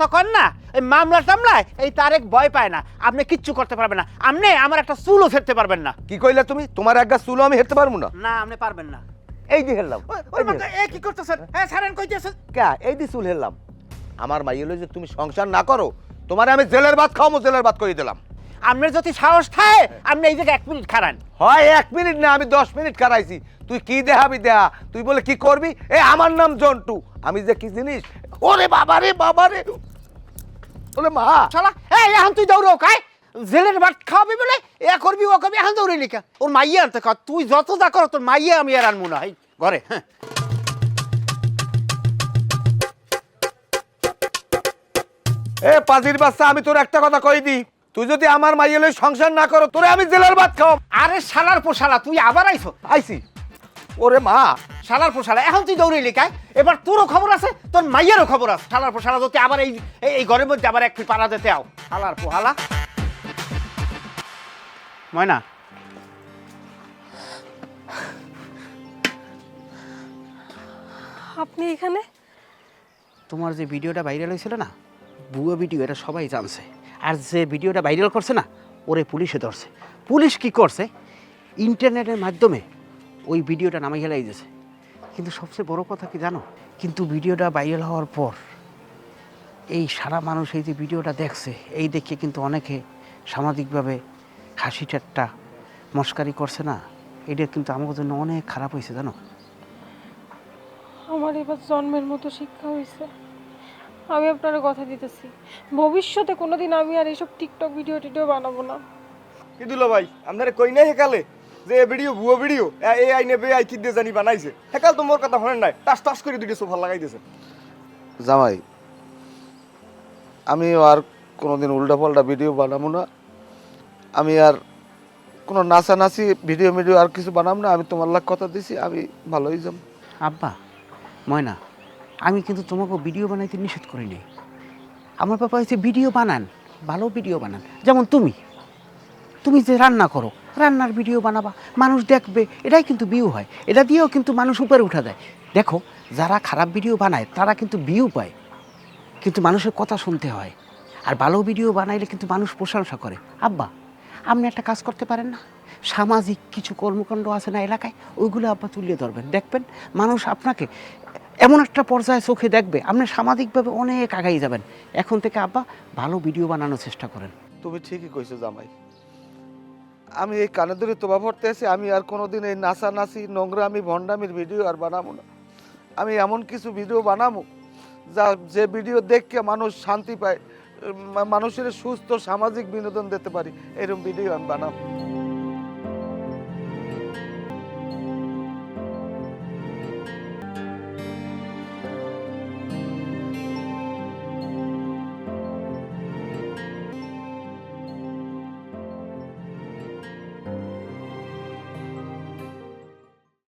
কথা কন না, এই মামলা টামলায় এই তারেক ভয় পায় না, আপনি কিচ্ছু করতে পারবেন না, আপনি আমার একটা চুলও ফেরতে পারবেন না। কি কইলে তুমি? তোমার এক গাছ চুলো আমি হেরতে পারবো না। না আপনি পারবেন না। এই দি হেরলাম। এ কি করতেছেন? হ্যাঁ ছাড়েন, কইতেছেন কে? এই দি চুল হেরলাম। আমার মাই হলো যে তুমি সংসার না করো, তোমারে আমি জেলের ভাত খাওয়াবো, জেলের ভাত করে দিলাম। আপনার যদি সাহস থাকে আপনি এই জায়গায় 1 মিনিট খাড়ান। হয় 1 মিনিট না, আমি 10 মিনিট খারাইছি। তুই কি দেখাবি দেহা, তুই বলে কি করবি? আমার নাম জন্টু, আমি যে কি জিনিস। ওরে বাবারে বাবারে, ওরে মা। শালা এখন তুই দৌড়ো কাই জেলের ভাত খাওয়াবি বলে এ করবি ও করবি, এখন দৌড়ে লিখা ওর মাইয়া আনতে কর। তুই যত যা কর তোর মাইয়া আমি আর আনবো না এই ঘরে। হ্যাঁ পাজির বাচ্চা, আমি তোর একটা কথা কই দি, তুই যদি আমার মাইয়া লই সংসার না করো, তোরে আমি জেলের ভাত খাওয়াম। আরে শালার পোশালা, তুই আবার আইছো? আইছি। ওরে মা, শালার পোশালা, এখন তুই দৌড়ে লিখায়, এবার তোরও খবর আছে তোর মাইয়ারও খবর আছে। শালার পোশালা, যদি আবার এই ঘরের মধ্যে আবার একটু পাড়া দিতে আও। শালার পোহালা। ময়না, আপনি এখানে? তোমার যে ভিডিওটা ভাইরাল হয়েছিল না, ভুয়ো ভিডিও, এটা সবাই জানছে। আর যে ভিডিওটা ভাইরাল করছে না, ওরে পুলিশে ধরছে। পুলিশ কি করছে, ইন্টারনেটের মাধ্যমে ওই ভিডিওটা নামাই হেলাই দিয়েছে। কিন্তু সবচেয়ে বড় কথা কি জানো, কিন্তু ভিডিওটা ভাইরাল হওয়ার পর এই সারা মানুষ এই যে ভিডিওটা দেখছে, এই দেখে কিন্তু অনেকে সামাজিকভাবে হাসি ঠাট্টা মস্কারি করছে না, এটা কিন্তু আমার জন্য অনেক খারাপ হয়েছে জানো। আমার এবার জন্মের মতো শিক্ষা হয়েছে। আমি আপনার কথা দিতেছি, ভবিষ্যতে কোনোদিন আমি আর এইসব টিকটক ভিডিও টিডিও বানাবো না। কি দিল ভাই, আপনারা কই নাই হেকালে যে ভিডিও ভুয়ো ভিডিও এ আই নেবে আই কি দিয়ে জানি বানাইছে? হেকাল তো মোর কথা শোনেন নাই, টাস টাস করে দুটো সোফা লাগাই দিয়েছে। জামাই, আমি আর কোনোদিন উল্টাপাল্টা ভিডিও বানাবো না। আমি আর কোনো নাচানাচি ভিডিও মিডিও আর কিছু বানাবো না। আমি তোমার লাগ কথা দিছি, আমি ভালোই যাব। আব্বা, ময়না, আমি কিন্তু তোমাকে ভিডিও বানাইতে নিষেধ করিনি। আমার বাবা হচ্ছে ভিডিও বানান, ভালো ভিডিও বানান। যেমন তুমি যে রান্না করো, রান্নার ভিডিও বানাবা, মানুষ দেখবে, এটাই কিন্তু ভিউ হয়। এটা দিয়েও কিন্তু মানুষ উপরে উঠা যায়। দেখো, যারা খারাপ ভিডিও বানায় তারা কিন্তু ভিউ পায়, কিন্তু মানুষের কথা শুনতে হয়। আর ভালো ভিডিও বানাইলে কিন্তু মানুষ প্রশংসা করে। আব্বা, আপনি একটা কাজ করতে পারেন না, সামাজিক কিছু কর্মকাণ্ড আছে না এলাকায়, ওইগুলো আব্বা তুলিয়ে ধরবেন, দেখবেন মানুষ আপনাকে এমন একটা পর্যায়ে চোখে দেখবে, আপনি সামাজিকভাবে অনেক আগাই যাবেন। এখন থেকে আব্বা ভালো ভিডিও বানানোর চেষ্টা করেন। তুমি ঠিকই কইছো জামাই। আমি এই কানে ধরে তোবা পড়তে আছি, আমি আর কোনোদিন এই নাচানাচি নোংরামি ভণ্ডামির ভিডিও আর বানাবো না। আমি এমন কিছু ভিডিও বানাবো যে ভিডিও দেখে মানুষ শান্তি পায়, মানুষের সুস্থ সামাজিক বিনোদন দিতে পারি, এরকম ভিডিও আমি বানাবো।